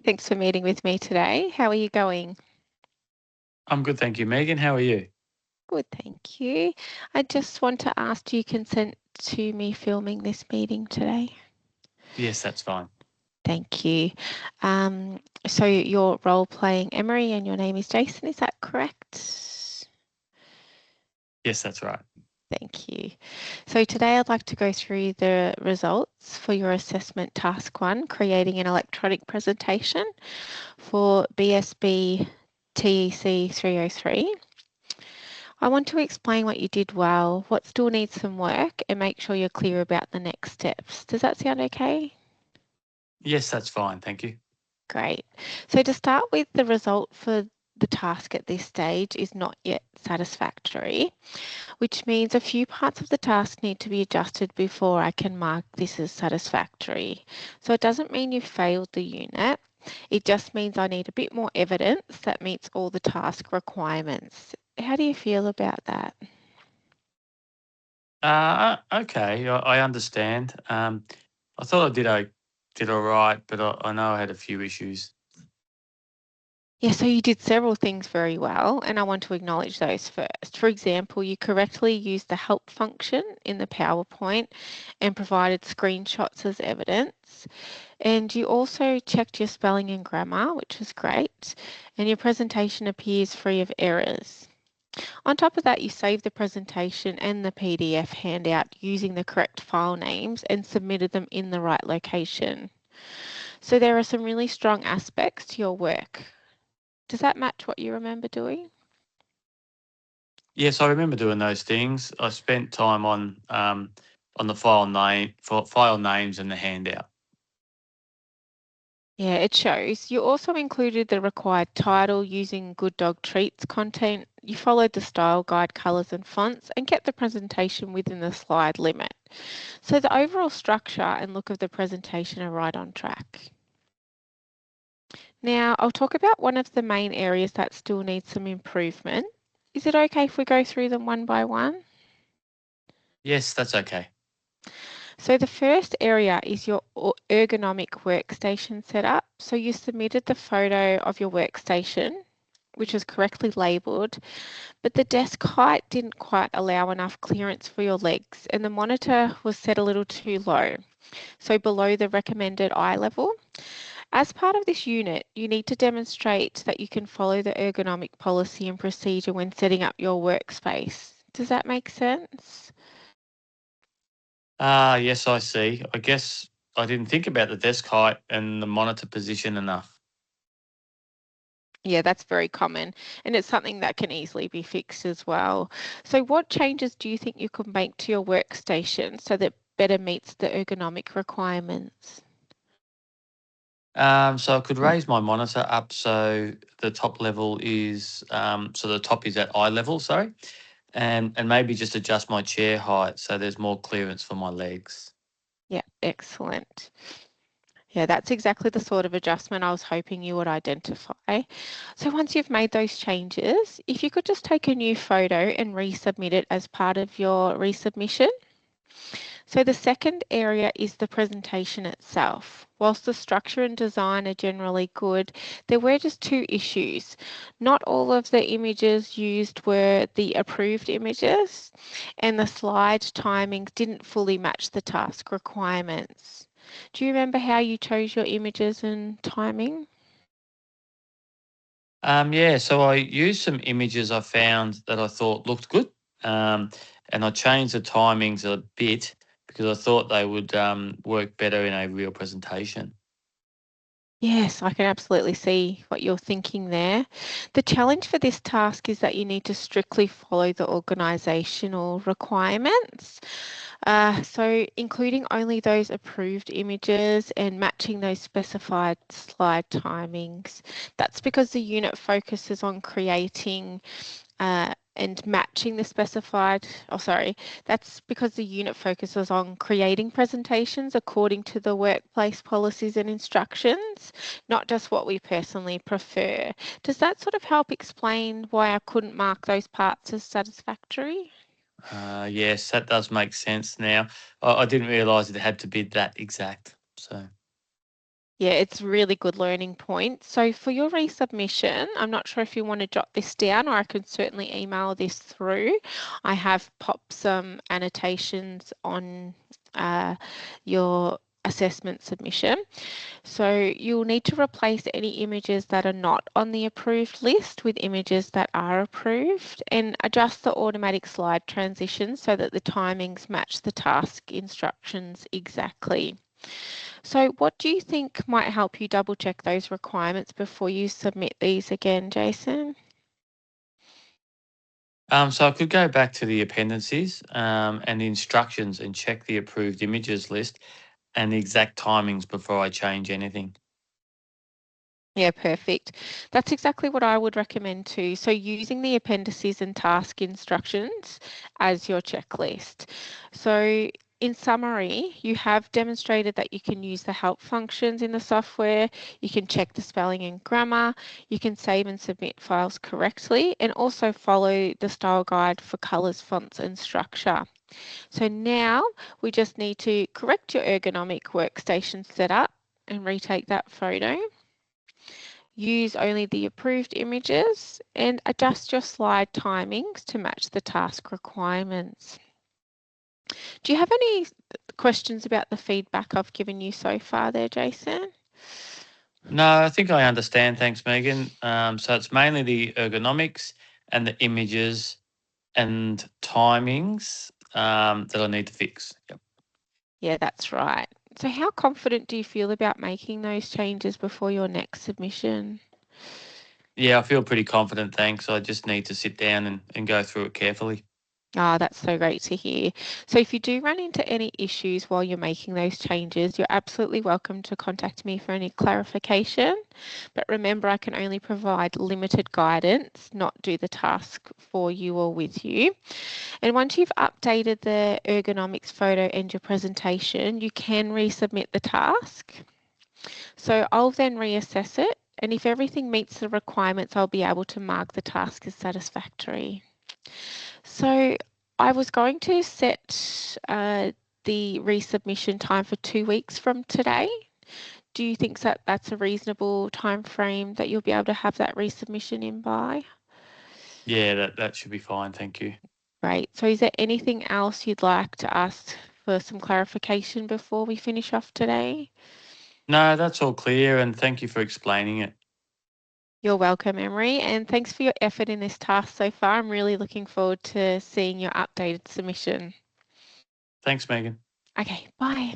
Thanks for meeting with me today. How are you going? I'm good, thank you. Megan, how are you? Good, thank you. I just want to ask, do you consent to me filming this meeting today? Yes, that's fine. Thank you. So you're role playing Emery and your name is Jason, is that correct? Yes, that's right. Thank you. So today I'd like to go through the results for your assessment task 1, creating an electronic presentation for BSB TEC 303. I want to explain what you did well, what still needs some work, and make sure you're clear about the next steps. Does that sound okay? Yes, that's fine, thank you. Great. So to start with, the result for the task at this stage is not yet satisfactory, which means a few parts of the task need to be adjusted before I can mark this as satisfactory. So it doesn't mean you failed the unit. It just means I need a bit more evidence that meets all the task requirements. How do you feel about that? Okay, I understand. I thought I did all right, but I know I had a few issues. Yeah, so you did several things very well, and I want to acknowledge those first. For example, you correctly used the help function in the PowerPoint and provided screenshots as evidence. And you also checked your spelling and grammar, which was great, and your presentation appears free of errors. On top of that, you saved the presentation and the PDF handout using the correct file names and submitted them in the right location. So there are some really strong aspects to your work. Does that match what you remember doing? Yes, I remember doing those things. I spent time on the file names and the handout. Yeah, it shows. You also included the required title using Good Dog Treats content. You followed the style guide, colours and fonts and kept the presentation within the slide limit. So the overall structure and look of the presentation are right on track. Now, I'll talk about one of the main areas that still needs some improvement. Is it okay if we go through them one by one? Yes, that's okay. So the first area is your ergonomic workstation setup. So you submitted the photo of your workstation, which was correctly labelled, but the desk height didn't quite allow enough clearance for your legs and the monitor was set a little too low, so below the recommended eye level. As part of this unit, you need to demonstrate that you can follow the ergonomic policy and procedure when setting up your workspace. Does that make sense? Yes, I see. I guess I didn't think about the desk height and the monitor position enough. Yeah, that's very common and it's something that can easily be fixed as well. So what changes do you think you could make to your workstation so that better meets the ergonomic requirements? So I could raise my monitor up so the top level is so the top is at eye level, sorry, and maybe just adjust my chair height so there's more clearance for my legs. Yeah, excellent. Yeah, that's exactly the sort of adjustment I was hoping you would identify. So once you've made those changes, if you could just take a new photo and resubmit it as part of your resubmission. So the second area is the presentation itself. Whilst the structure and design are generally good, there were just two issues. Not all of the images used were the approved images, and the slide timings didn't fully match the task requirements. Do you remember how you chose your images and timing? Yeah, so I used some images I found that I thought looked good, um, and I changed the timings a bit because I thought they would work better in a real presentation. Yes, I can absolutely see what you're thinking there. The challenge for this task is that you need to strictly follow the organisational requirements. So including only those approved images and matching those specified slide timings. That's because the unit focuses on creating and matching the specified, oh sorry, that's because the unit focuses on creating presentations according to the workplace policies and instructions, not just what we personally prefer. Does that sort of help explain why I couldn't mark those parts as satisfactory? Yes, that does make sense now. I didn't realise it had to be that exact. So. Yeah, it's really good learning point. So for your resubmission, I'm not sure if you want to jot this down, or I can certainly email this through. I have popped some annotations on your assessment submission. So you'll need to replace any images that are not on the approved list with images that are approved, and adjust the automatic slide transitions so that the timings match the task instructions exactly. So what do you think might help you double check those requirements before you submit these again, Jason? So I could go back to the appendices and the instructions and check the approved images list and the exact timings before I change anything. Yeah, perfect. That's exactly what I would recommend too. So using the appendices and task instructions as your checklist. So in summary, you have demonstrated that you can use the help functions in the software, you can check the spelling and grammar, you can save and submit files correctly, and also follow the style guide for colours, fonts and structure. So now we just need to correct your ergonomic workstation setup and retake that photo. Use only the approved images and adjust your slide timings to match the task requirements. Do you have any questions about the feedback I've given you so far there, Jason? No, I think I understand. Thanks, Megan. So it's mainly the ergonomics and the images and timings that I need to fix. Yep. Yeah, that's right. So how confident do you feel about making those changes before your next submission? Yeah, I feel pretty confident. Thanks. I just need to sit down and go through it carefully. Ah, that's so great to hear. So if you do run into any issues while you're making those changes, you're absolutely welcome to contact me for any clarification. But remember, I can only provide limited guidance, not do the task for you or with you. And once you've updated the ergonomics photo and your presentation, you can resubmit the task. So I'll then reassess it. And if everything meets the requirements, I'll be able to mark the task as satisfactory. So I was going to set the resubmission time for 2 weeks from today. Do you think that that's a reasonable time frame that you'll be able to have that resubmission in by? Yeah, that should be fine. Thank you. Great. So is there anything else you'd like to ask for some clarification before we finish off today? No, that's all clear. And thank you for explaining it. You're welcome, Emery, and thanks for your effort in this task so far. I'm really looking forward to seeing your updated submission. Thanks, Megan. Okay, bye.